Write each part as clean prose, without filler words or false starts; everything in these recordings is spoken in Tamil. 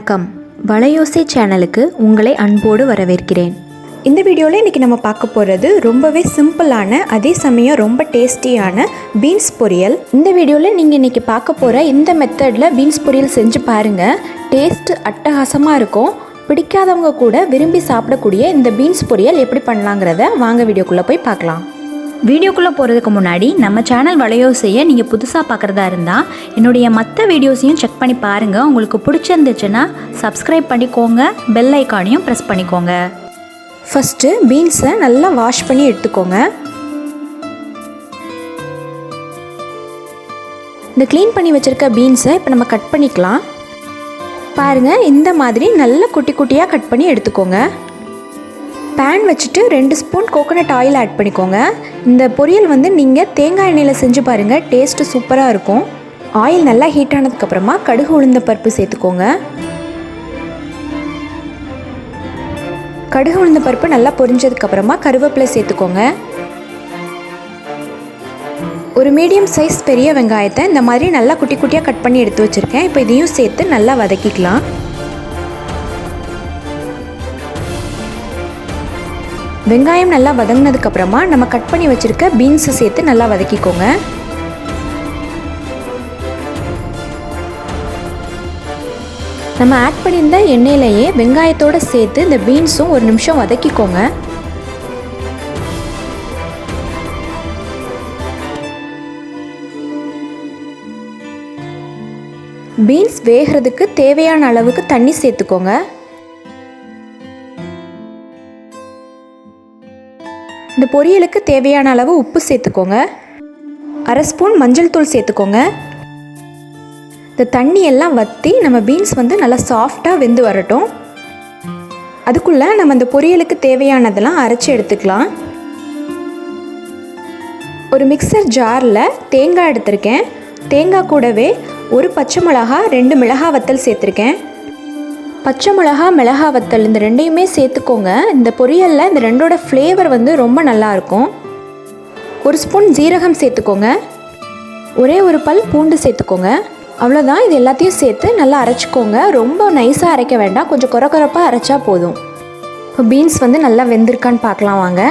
வணக்கம், வளையோசை சேனலுக்கு உங்களை அன்போடு வரவேற்கிறேன். இந்த வீடியோவில் இன்றைக்கி நம்ம பார்க்க போகிறது ரொம்பவே சிம்பிளான அதே சமயம் ரொம்ப டேஸ்டியான பீன்ஸ் பொரியல். இந்த வீடியோவில் நீங்கள் இன்றைக்கி பார்க்க போகிற இந்த மெத்தடில் பீன்ஸ் பொரியல் செஞ்சு பாருங்கள். டேஸ்ட் அட்டகாசமாக இருக்கும். பிடிக்காதவங்க கூட விரும்பி சாப்பிடக்கூடிய இந்த பீன்ஸ் பொரியல் எப்படி பண்ணலாங்கிறத வாங்க வீடியோக்குள்ளே போய் பார்க்கலாம். வீடியோக்குள்ளே போகிறதுக்கு முன்னாடி நம்ம சேனல் வளையோசையை நீங்கள் புதுசாக பார்க்குறதா இருந்தால் என்னுடைய மற்ற வீடியோஸையும் செக் பண்ணி பாருங்கள். உங்களுக்கு பிடிச்சிருந்துச்சுன்னா சப்ஸ்கிரைப் பண்ணிக்கோங்க, பெல் ஐக்கானையும் ப்ரெஸ் பண்ணிக்கோங்க. ஃபஸ்ட்டு பீன்ஸை நல்லா வாஷ் பண்ணி எடுத்துக்கோங்க. இந்த க்ளீன் பண்ணி வச்சுருக்க பீன்ஸை இப்போ நம்ம கட் பண்ணிக்கலாம். பாருங்கள், இந்த மாதிரி நல்லா குட்டி குட்டியாக கட் பண்ணி எடுத்துக்கோங்க. பேன் வச்சுட்டு 2 ஸ்பூன் கோகோனட் ஆயில் ஆட் பண்ணிக்கோங்க. இந்த பொரியல் நீங்கள் தேங்காய் எண்ணெயில் செஞ்சு பாருங்கள், டேஸ்ட்டு சூப்பராக இருக்கும். ஆயில் நல்லா ஹீட் ஆனதுக்கப்புறமா கடுகு உளுந்த பருப்பு சேர்த்துக்கோங்க. கடுகு உளுந்த பருப்பு நல்லா பொரிஞ்சதுக்கப்புறமா கருவேப்பிலை சேர்த்துக்கோங்க. ஒரு மீடியம் சைஸ் பெரிய வெங்காயத்தை இந்த மாதிரி நல்லா குட்டி குட்டியாக கட் பண்ணி எடுத்து வச்சுருக்கேன். இப்போ இதையும் சேர்த்து நல்லா வதக்கிக்கலாம். வெங்காயம் நல்லா வதங்கினதுக்கப்புறமா நம்ம கட் பண்ணி வச்சுருக்க பீன்ஸை சேர்த்து நல்லா வதக்கிக்கோங்க. நம்ம ஆட் பண்ணியிருந்த எண்ணெயிலேயே வெங்காயத்தோடு சேர்த்து இந்த பீன்ஸும் ஒரு நிமிஷம் வதக்கிக்கோங்க. பீன்ஸ் வேகிறதுக்கு தேவையான அளவுக்கு தண்ணி சேர்த்துக்கோங்க. இந்த பொரியலுக்கு தேவையான அளவு உப்பு சேர்த்துக்கோங்க. 1/2 ஸ்பூன் மஞ்சள் தூள் சேர்த்துக்கோங்க. இந்த தண்ணி எல்லாம் வற்றி நம்ம பீன்ஸ் நல்லா சாஃப்டாக வெந்து வரட்டும். அதுக்குள்ளே நம்ம இந்த பொரியலுக்கு தேவையானதெல்லாம் அரைச்சி எடுத்துக்கலாம். ஒரு மிக்சர் ஜாரில் தேங்காய் எடுத்திருக்கேன். தேங்காய் கூடவே ஒரு பச்சை மிளகா, 2 மிளகா வத்தல் சேர்த்துருக்கேன். பச்சை மிளகா, மிளகா வத்தல் இந்த ரெண்டையுமே சேர்த்துக்கோங்க. இந்த பொரியலில் இந்த ரெண்டோட ஃப்ளேவர் ரொம்ப நல்லாயிருக்கும். 1 ஸ்பூன் ஜீரகம் சேர்த்துக்கோங்க. ஒரே ஒரு பல் பூண்டு சேர்த்துக்கோங்க. அவ்வளோதான். இது எல்லாத்தையும் சேர்த்து நல்லா அரைச்சிக்கோங்க. ரொம்ப நைஸாக அரைக்க வேண்டாம், கொஞ்சம் கொரப்பாக அரைச்சா போதும். இப்போ பீன்ஸ் நல்லா வெந்திருக்கான்னு பார்க்கலாம் வாங்க.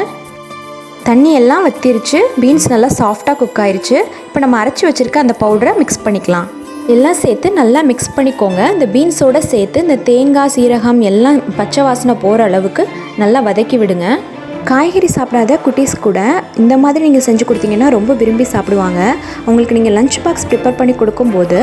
தண்ணி எல்லாம் வத்திருச்சு, பீன்ஸ் நல்லா சாஃப்டாக குக் ஆயிடுச்சு. இப்போ நம்ம அரைச்சி வச்சுருக்க அந்த பவுடரை மிக்ஸ் பண்ணிக்கலாம். எல்லாம் சேர்த்து நல்லா மிக்ஸ் பண்ணிக்கோங்க. இந்த பீன்ஸோடு சேர்த்து இந்த தேங்காய், சீரகம் எல்லாம் பச்சை வாசனை போகிற அளவுக்கு நல்லா வதக்கி விடுங்க. காய்கறி சாப்பிடாத குட்டீஸ் கூட இந்த மாதிரி நீங்கள் செஞ்சு கொடுத்தீங்கன்னா ரொம்ப விரும்பி சாப்பிடுவாங்க. அவங்களுக்கு நீங்கள் லஞ்ச் பாக்ஸ் ப்ரிப்பேர் பண்ணி கொடுக்கும்போது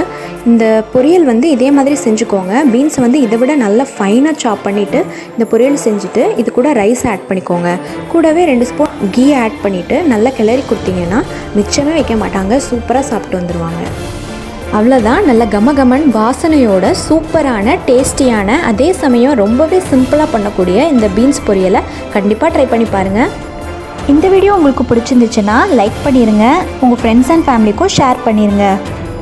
இந்த பொரியல் இதே மாதிரி செஞ்சுக்கோங்க. பீன்ஸ் இதை விட நல்லா ஃபைனாக சாப் பண்ணிவிட்டு இந்த பொரியல் செஞ்சுட்டு இது கூட ரைஸ் ஆட் பண்ணிக்கோங்க. கூடவே 2 ஸ்பூன் கீ ஆட் பண்ணிவிட்டு நல்லா கிளறி கொடுத்தீங்கன்னா மிச்சமே வைக்க மாட்டாங்க, சூப்பராக சாப்பிட்டு வந்துடுவாங்க. அவ்வளோதான். நல்ல கமகமன் வாசனையோட சூப்பரான டேஸ்டியான அதே சமயம் ரொம்பவே சிம்பிளாக பண்ணக்கூடிய இந்த பீன்ஸ் பொரியலை கண்டிப்பாக ட்ரை பண்ணி பாருங்கள். இந்த வீடியோ உங்களுக்கு பிடிச்சிருந்துச்சுன்னா லைக் பண்ணிடுங்க, உங்கள் ஃப்ரெண்ட்ஸ் அண்ட் ஃபேமிலிக்கும் ஷேர் பண்ணிடுங்க.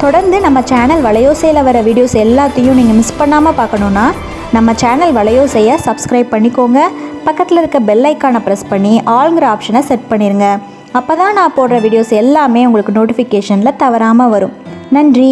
தொடர்ந்து நம்ம சேனல் வளையோசையில் வர வீடியோஸ் எல்லாத்தையும் நீங்கள் மிஸ் பண்ணாமல் பார்க்கணுன்னா நம்ம சேனல் வளையோசையை சப்ஸ்கிரைப் பண்ணிக்கோங்க. பக்கத்தில் இருக்க பெல் ஐக்கானை ப்ரெஸ் பண்ணி ஆல்ங்கிற ஆப்ஷனை செட் பண்ணிடுங்க. அப்போ தான் நான் போடுற வீடியோஸ் எல்லாமே உங்களுக்கு நோட்டிஃபிகேஷனில் தவறாமல் வரும். நன்றி.